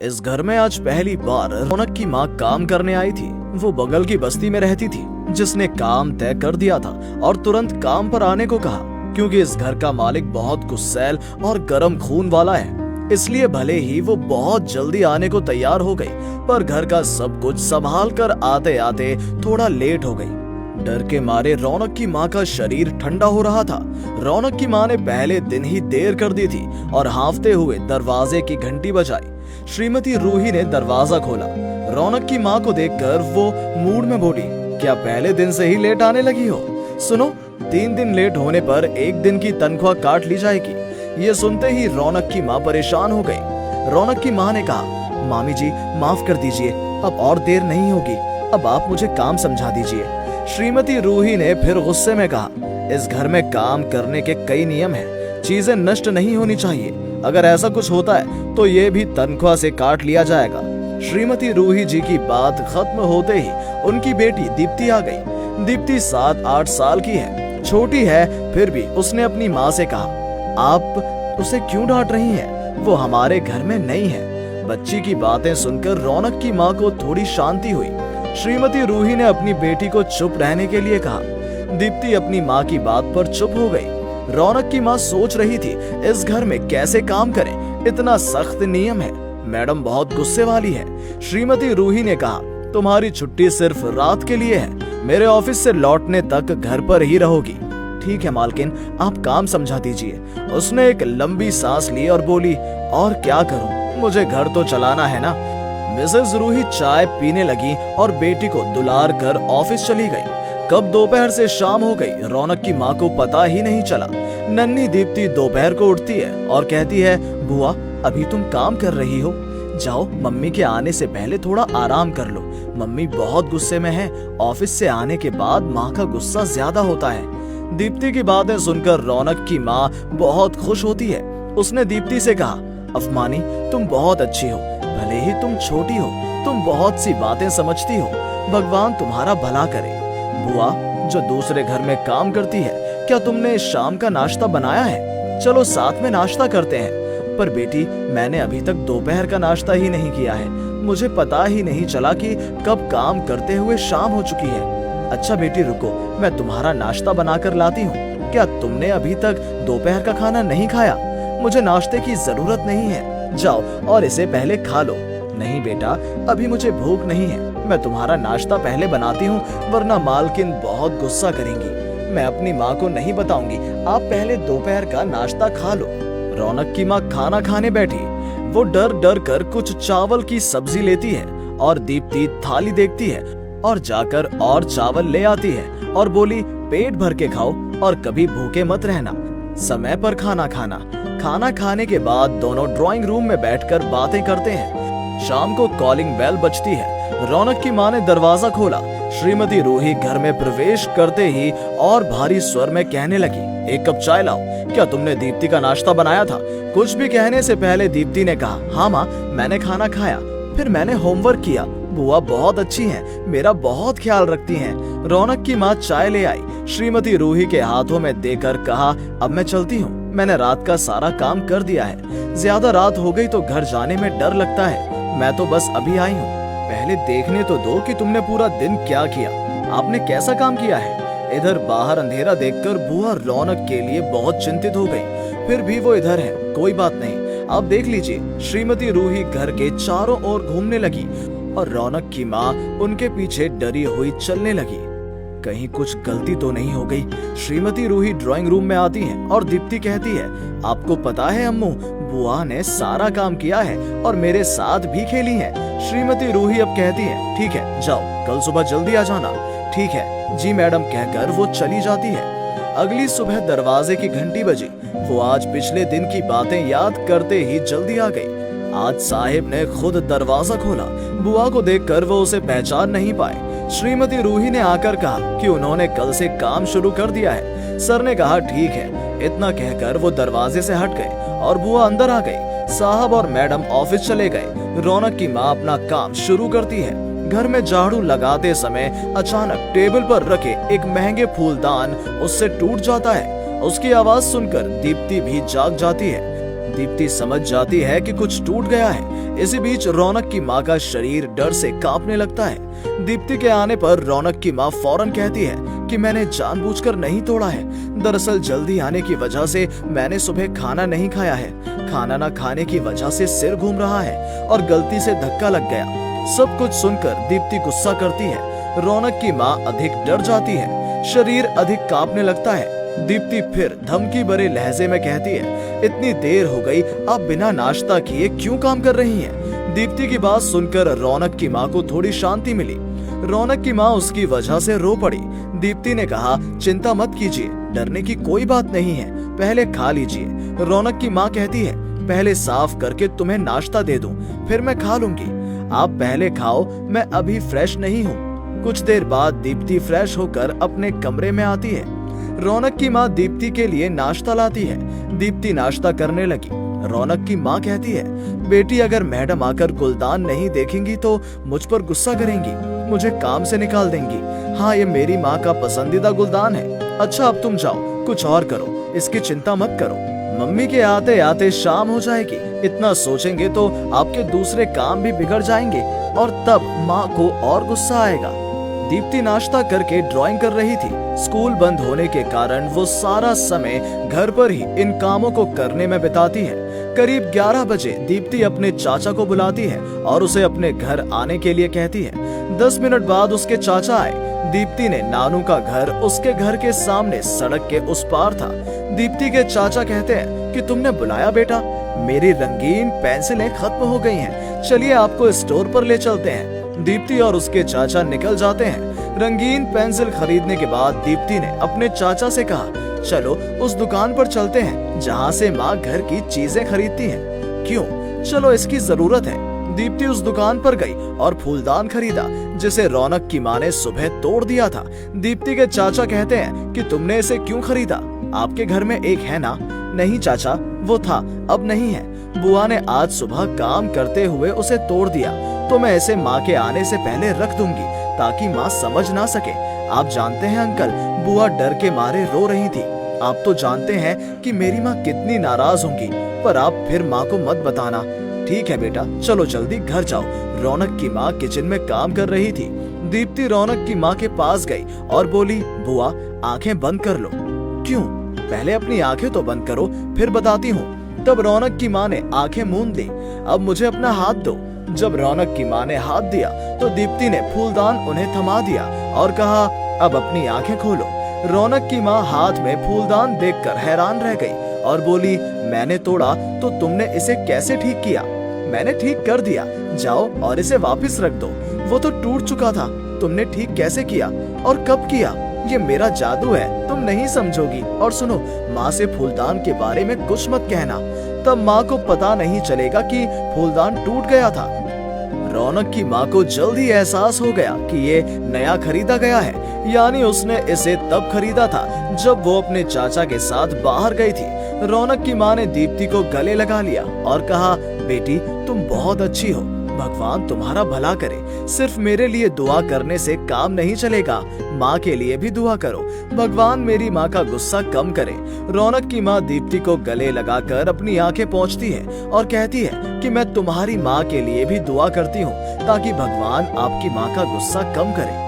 इस घर में आज पहली बार रौनक की माँ काम करने आई थी। वो बगल की बस्ती में रहती थी, जिसने काम तय कर दिया था और तुरंत काम पर आने को कहा, क्योंकि इस घर का मालिक बहुत गुस्सैल और गर्म खून वाला है। इसलिए भले ही वो बहुत जल्दी आने को तैयार हो गई, पर घर का सब कुछ संभाल कर आते आते थोड़ा लेट हो गई। डर के मारे रौनक की माँ का शरीर ठंडा हो रहा था। रौनक की माँ ने पहले दिन ही देर कर दी थी और हांफते हुए दरवाजे की घंटी बजाई। श्रीमती रूही ने दरवाजा खोला। रौनक की माँ को देखकर वो मूड में बोली, क्या पहले दिन से ही लेट आने लगी हो? सुनो, 3 दिन लेट होने पर 1 दिन की तनख्वाह काट ली जाएगी। ये सुनते ही रौनक की माँ परेशान हो गई। रौनक की माँ ने कहा, मामी जी माफ कर दीजिए, अब और देर नहीं होगी, अब आप मुझे काम समझा दीजिए। श्रीमती रूही ने फिर गुस्से में कहा, इस घर में काम करने के कई नियम हैं, चीजें नष्ट नहीं होनी चाहिए। अगर ऐसा कुछ होता है तो ये भी तनख्वाह से काट लिया जाएगा। श्रीमती रूही जी की बात खत्म होते ही उनकी बेटी दीप्ति आ गई। दीप्ति 7-8 साल की है, छोटी है, फिर भी उसने अपनी माँ से कहा, आप उसे क्यों डांट रही हैं? वो हमारे घर में नई है। बच्ची की बातें सुनकर रौनक की माँ को थोड़ी शांति हुई। श्रीमती रूही ने अपनी बेटी को चुप रहने के लिए कहा। दीप्ति अपनी माँ की बात पर चुप हो गई। रौनक की माँ सोच रही थी, इस घर में कैसे काम करें, इतना सख्त नियम है। मैडम बहुत गुस्से वाली है। श्रीमती रूही ने कहा, तुम्हारी छुट्टी सिर्फ रात के लिए है, मेरे ऑफिस से लौटने तक घर पर ही रहोगी। ठीक है मालकिन, आप काम समझा दीजिए। उसने एक लंबी सांस ली और बोली, और क्या करूं, मुझे घर तो चलाना है ना। मिसेस रूही चाय पीने लगी और बेटी को दुलार कर ऑफिस चली गई। कब दोपहर से शाम हो गई, रौनक की माँ को पता ही नहीं चला। नन्ही दीप्ति दोपहर को उठती है और कहती है, बुआ अभी तुम काम कर रही हो, जाओ मम्मी के आने से पहले थोड़ा आराम कर लो। मम्मी बहुत गुस्से में है, ऑफिस से आने के बाद माँ का गुस्सा ज्यादा होता है। दीप्ति की बातें सुनकर रौनक की माँ बहुत खुश होती है। उसने दीप्ति से कहा, अफमानी तुम बहुत अच्छी हो, भले ही तुम छोटी हो, तुम बहुत सी बातें समझती हो, भगवान तुम्हारा भला करे। बुआ जो दूसरे घर में काम करती है, क्या तुमने शाम का नाश्ता बनाया है? चलो साथ में नाश्ता करते हैं। पर बेटी मैंने अभी तक दोपहर का नाश्ता ही नहीं किया है, मुझे पता ही नहीं चला कि कब काम करते हुए शाम हो चुकी है। अच्छा बेटी रुको, मैं तुम्हारा नाश्ता बनाकर लाती हूँ। क्या तुमने अभी तक दोपहर का खाना नहीं खाया? मुझे नाश्ते की जरूरत नहीं है, जाओ और इसे पहले खा लो। नहीं बेटा, अभी मुझे भूख नहीं है, मैं तुम्हारा नाश्ता पहले बनाती हूँ, वरना मालकिन बहुत गुस्सा करेंगी। मैं अपनी माँ को नहीं बताऊंगी, आप पहले दोपहर का नाश्ता खा लो। रौनक की माँ खाना खाने बैठी। वो डर डर कर कुछ चावल की सब्जी लेती है और दीप्ति थाली देखती है और जाकर और चावल ले आती है और बोली, पेट भर के खाओ और कभी भूखे मत रहना, समय पर खाना खाना। खाना खाने के बाद दोनों ड्राइंग रूम में बैठकर बातें करते हैं। शाम को कॉलिंग बेल बजती है। रौनक की माँ ने दरवाजा खोला। श्रीमती रूही घर में प्रवेश करते ही और भारी स्वर में कहने लगी, एक कप चाय लाओ। क्या तुमने दीप्ति का नाश्ता बनाया था? कुछ भी कहने से पहले दीप्ति ने कहा, हाँ माँ, मैंने खाना खाया, फिर मैंने होमवर्क किया। बुआ बहुत अच्छी हैं, मेरा बहुत ख्याल रखती हैं। रौनक की माँ चाय ले आई। श्रीमती रूही के हाथों में देकर कहा, अब मैं चलती हूँ, मैंने रात का सारा काम कर दिया है। ज्यादा रात हो गई तो घर जाने में डर लगता है, मैं तो बस अभी आई हूँ। पहले देखने तो दो कि तुमने पूरा दिन क्या किया, आपने कैसा काम किया है। इधर बाहर अंधेरा देखकर बुआ रौनक के लिए बहुत चिंतित हो गई। फिर भी वो इधर है, कोई बात नहीं, आप देख लीजिए। श्रीमती रूही घर के चारों ओर घूमने लगी और रौनक की माँ उनके पीछे डरी हुई चलने लगी। कहीं कुछ गलती तो नहीं हो गई। श्रीमती रूही ड्राइंग रूम में आती है और दीप्ति कहती है, आपको पता है अम्मू, बुआ ने सारा काम किया है और मेरे साथ भी खेली है। श्रीमती रूही अब कहती है, ठीक है जाओ, कल सुबह जल्दी आ जाना। ठीक है जी मैडम कहकर वो चली जाती है। अगली सुबह दरवाजे की घंटी बजी। वो आज पिछले दिन की बातें याद करते ही जल्दी आ गई। आज साहिब ने खुद दरवाजा खोला। बुआ को देखकर वो उसे पहचान नहीं पाए। श्रीमती रूही ने आकर कहा कि उन्होंने कल से काम शुरू कर दिया है। सर ने कहा, ठीक है। इतना कहकर वो दरवाजे से हट गए और बुआ अंदर आ गई। साहब और मैडम ऑफिस चले गए। रौनक की माँ अपना काम शुरू करती है। घर में झाड़ू लगाते समय अचानक टेबल पर रखे एक महंगे फूलदान उससे टूट जाता है। उसकी आवाज सुनकर दीप्ति भी जाग जाती है। दीप्ति समझ जाती है कि कुछ टूट गया है। इसी बीच रौनक की माँ का शरीर डर से कांपने लगता है। दीप्ति के आने पर रौनक की माँ फौरन कहती है कि मैंने जानबूझकर नहीं तोड़ा है। दरअसल जल्दी आने की वजह से मैंने सुबह खाना नहीं खाया है। खाना न खाने की वजह से सिर घूम रहा है और गलती से धक्का लग गया। सब कुछ सुनकर दीप्ति गुस्सा करती है। रौनक की माँ अधिक डर जाती है, शरीर अधिक कांपने लगता है। दीप्ति फिर धमकी भरे लहजे में कहती है, इतनी देर हो गई, आप बिना नाश्ता किए क्यों काम कर रही हैं? दीप्ति की बात सुनकर रौनक की माँ को थोड़ी शांति मिली। रौनक की माँ उसकी वजह से रो पड़ी। दीप्ति ने कहा, चिंता मत कीजिए, डरने की कोई बात नहीं है, पहले खा लीजिए। रौनक की माँ कहती है, पहले साफ करके तुम्हें नाश्ता दे दूं, फिर मैं खा लूंगी। आप पहले खाओ, मैं अभी फ्रेश नहीं हूँ। कुछ देर बाद दीप्ति फ्रेश होकर अपने कमरे में आती है। रौनक की माँ दीप्ति के लिए नाश्ता लाती है। दीप्ति नाश्ता करने लगी। रौनक की माँ कहती है, बेटी अगर मैडम आकर गुलदान नहीं देखेंगी तो मुझ पर गुस्सा करेंगी, मुझे काम से निकाल देंगी। हाँ, ये मेरी माँ का पसंदीदा गुलदान है। अच्छा अब तुम जाओ, कुछ और करो, इसकी चिंता मत करो। मम्मी के आते आते शाम हो जाएगी। इतना सोचेंगे तो आपके दूसरे काम भी बिगड़ जाएंगे और तब माँ को और गुस्सा आएगा। दीप्ति नाश्ता करके ड्राइंग कर रही थी। स्कूल बंद होने के कारण वो सारा समय घर पर ही इन कामों को करने में बिताती है। करीब 11 बजे दीप्ति अपने चाचा को बुलाती है और उसे अपने घर आने के लिए कहती है। 10 मिनट बाद उसके चाचा आए। दीप्ति ने नानू का घर उसके घर के सामने सड़क के उस पार था। दीप्ति के चाचा कहते हैं कि तुमने बुलाया बेटा, मेरी रंगीन पेंसिलें खत्म हो गई हैं, चलिए आपको स्टोर पर ले चलते हैं। दीप्ति और उसके चाचा निकल जाते हैं। रंगीन पेंसिल खरीदने के बाद दीप्ति ने अपने चाचा से कहा, चलो उस दुकान पर चलते हैं जहाँ से माँ घर की चीजें खरीदती है। क्यों? चलो, इसकी जरूरत है। दीप्ति उस दुकान पर गई और फूलदान खरीदा जिसे रौनक की माँ ने सुबह तोड़ दिया था। दीप्ति के चाचा कहते हैं कि तुमने इसे क्यों खरीदा? आपके घर में एक है ना? नहीं चाचा, वो था, अब नहीं है। बुआ ने आज सुबह काम करते हुए उसे तोड़ दिया, तो मैं इसे माँ के आने से पहले रख दूंगी ताकि माँ समझ ना सके। आप जानते हैं अंकल, बुआ डर के मारे रो रही थी। आप तो जानते हैं कि मेरी माँ कितनी नाराज होंगी, पर आप फिर माँ को मत बताना। ठीक है बेटा, चलो जल्दी घर जाओ। रौनक की माँ किचन में काम कर रही थी। दीप्ति रौनक की माँ के पास गई और बोली, बुआ आंखें बंद कर लो। क्यों? पहले अपनी आंखें तो बंद करो, फिर बताती हूँ। तब रौनक की माँ ने आंखें मूंद ली। अब मुझे अपना हाथ दो। जब रौनक की माँ ने हाथ दिया तो दीप्ति ने फूलदान उन्हें थमा दिया और कहा, अब अपनी आंखें खोलो। रौनक की माँ हाथ में फूलदान देखकर हैरान रह गई और बोली, मैंने तोड़ा तो तुमने इसे कैसे ठीक किया? मैंने ठीक कर दिया, जाओ और इसे वापस रख दो। वो तो टूट चुका था, तुमने ठीक कैसे किया और कब किया? ये मेरा जादू है, तुम नहीं समझोगी। और सुनो, माँ से फूलदान के बारे में कुछ मत कहना, तब माँ को पता नहीं चलेगा कि फूलदान टूट गया था। रौनक की माँ को जल्दी एहसास हो गया कि ये नया खरीदा गया है, यानी उसने इसे तब खरीदा था जब वो अपने चाचा के साथ बाहर गई थी। रौनक की माँ ने दीप्ति को गले लगा लिया और कहा, बेटी तुम बहुत अच्छी हो, भगवान तुम्हारा भला करे। सिर्फ मेरे लिए दुआ करने से काम नहीं चलेगा, माँ के लिए भी दुआ करो, भगवान मेरी माँ का गुस्सा कम करे। रौनक की माँ दीप्ति को गले लगाकर अपनी आंखें पोंछती है और कहती है कि मैं तुम्हारी माँ के लिए भी दुआ करती हूँ ताकि भगवान आपकी माँ का गुस्सा कम करे।